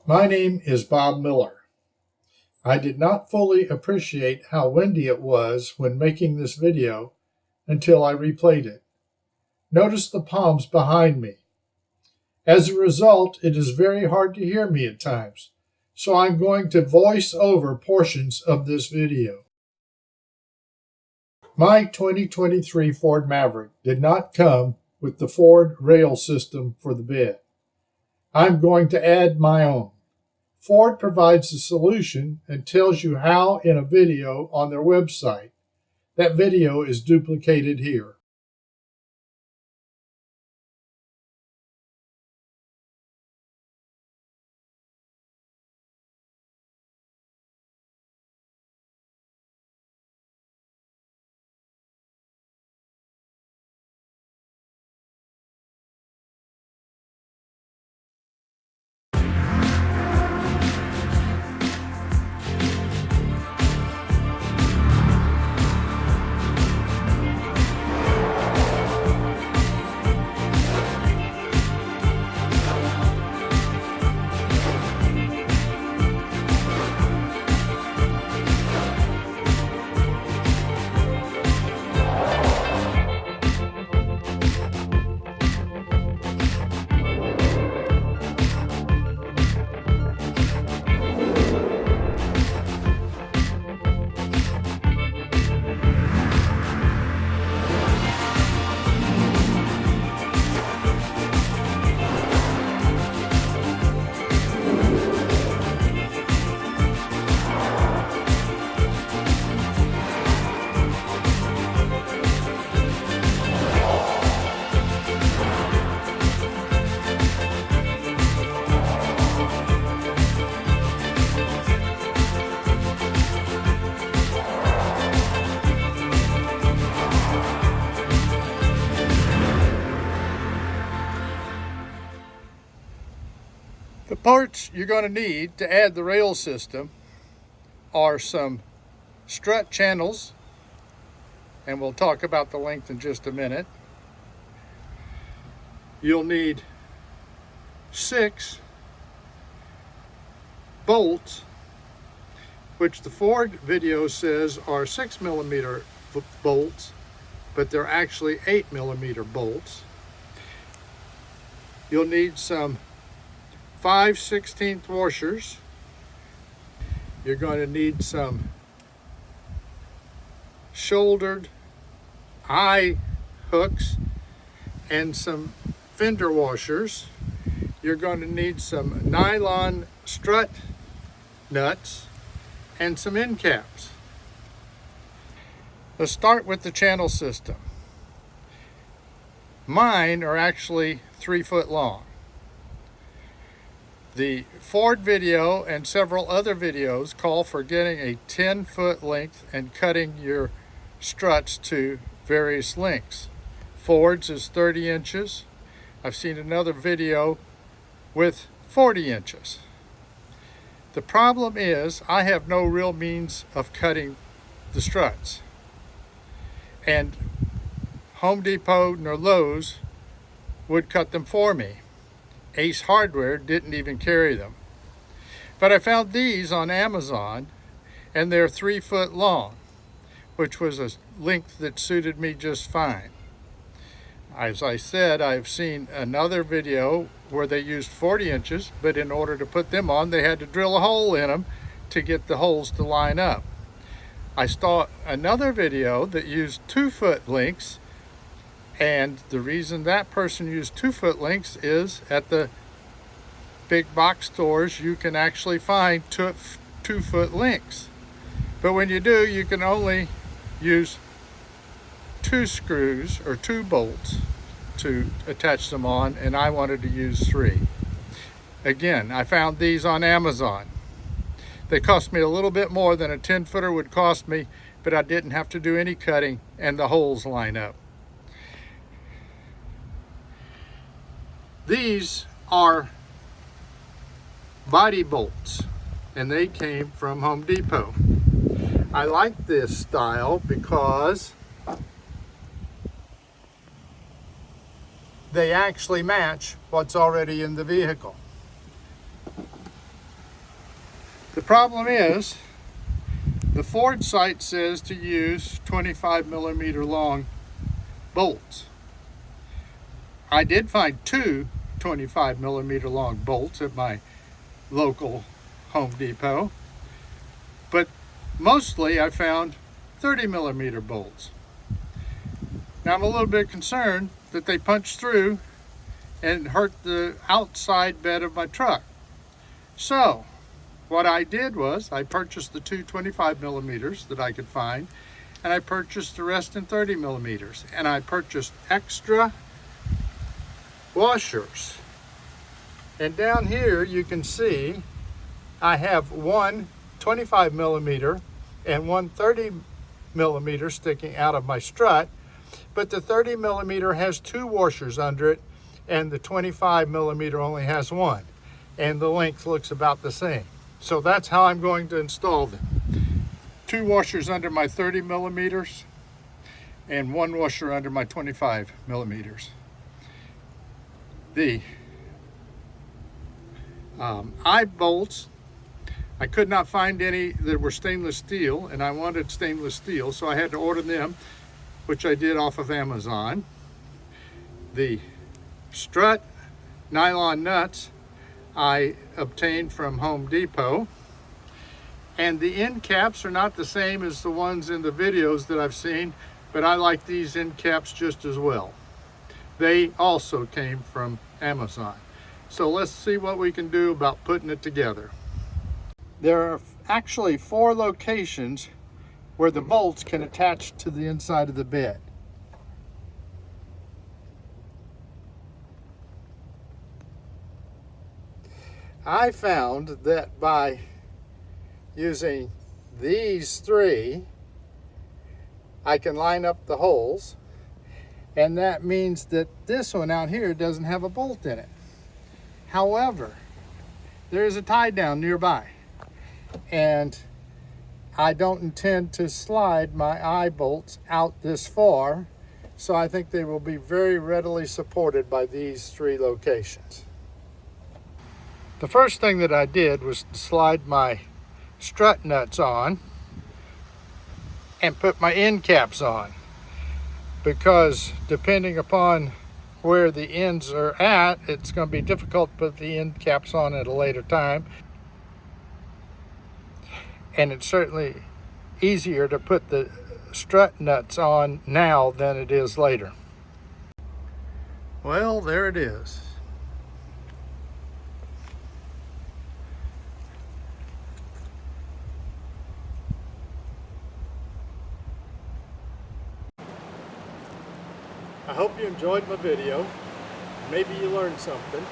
My name is Bob Miller. I did not fully appreciate how windy it was when making this video until I replayed it. Notice the palms behind me. As a result, it is very hard to hear me at times, so I'm going to voice over portions of this video. My 2023 Ford Maverick did not come with the Ford rail system for the bed. I'm going to add my own. Ford provides a solution and tells you how in a video on their website. That video is duplicated here. The parts you're going to need to add the rail system are some strut channels, and we'll talk about the length in just a minute. You'll need 6 bolts, which the Ford video says are 6mm bolts, but they're actually 8mm bolts. You'll need some 5/16 washers. You're going to need some shouldered eye hooks and some fender washers. You're going to need some nylon strut nuts and some end caps. Let's start with the channel system. Mine are actually 3 foot long. The Ford video and several other videos call for getting a 10-foot length and cutting your struts to various lengths. Ford's is 30 inches. I've seen another video with 40 inches. The problem is I have no real means of cutting the struts. And Home Depot nor Lowe's would cut them for me. Ace Hardware didn't even carry them. But I found these on Amazon, and they're 3 foot long, which was a length that suited me just fine. As I said, I've seen another video where they used 40 inches, but in order to put them on, they had to drill a hole in them to get the holes to line up. I saw another video that used 2 foot lengths, and the reason that person used 2 foot lengths is at the big box stores you can actually find 2 foot lengths. But when you do, you can only use 2 screws or 2 bolts to attach them on, and I wanted to use 3. Again, I found these on Amazon. They cost me a little bit more than a 10-footer would cost me, but I didn't have to do any cutting and the holes line up. These are body bolts, and they came from Home Depot. I like this style because they actually match what's already in the vehicle. The problem is, the Ford site says to use 25mm long bolts. I did find two 25mm long bolts at my local Home Depot, but mostly I found 30mm bolts. Now I'm a little bit concerned that they punch through and hurt the outside bed of my truck. So what I did was I purchased the two 25mm that I could find, and I purchased the rest in 30mm, and I purchased extra washers. And down here you can see I have one 25mm and one 30mm sticking out of my strut, but the 30mm has two washers under it and the 25mm only has one, and the length looks about the same. So that's how I'm going to install them. Two washers under my 30mm and one washer under my 25mm. The eye bolts, I could not find any that were stainless steel, and I wanted stainless steel, so I had to order them, which I did off of Amazon. The strut nylon nuts I obtained from Home Depot, and the end caps are not the same as the ones in the videos that I've seen, but I like these end caps just as well. They also came from Amazon. So let's see what we can do about putting it together. There are actually 4 locations where the bolts can attach to the inside of the bed. I found that by using these 3, I can line up the holes, and that means that this one out here doesn't have a bolt in it. However, there is a tie down nearby, and I don't intend to slide my eye bolts out this far, so I think they will be very readily supported by these 3 locations. The first thing that I did was slide my strut nuts on and put my end caps on, because depending upon where the ends are at, it's going to be difficult to put the end caps on at a later time, and it's certainly easier to put the strut nuts on now than it is later. Well, there it is. I hope you enjoyed my video. Maybe you learned something.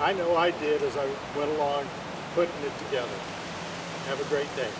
I know I did as I went along putting it together. Have a great day.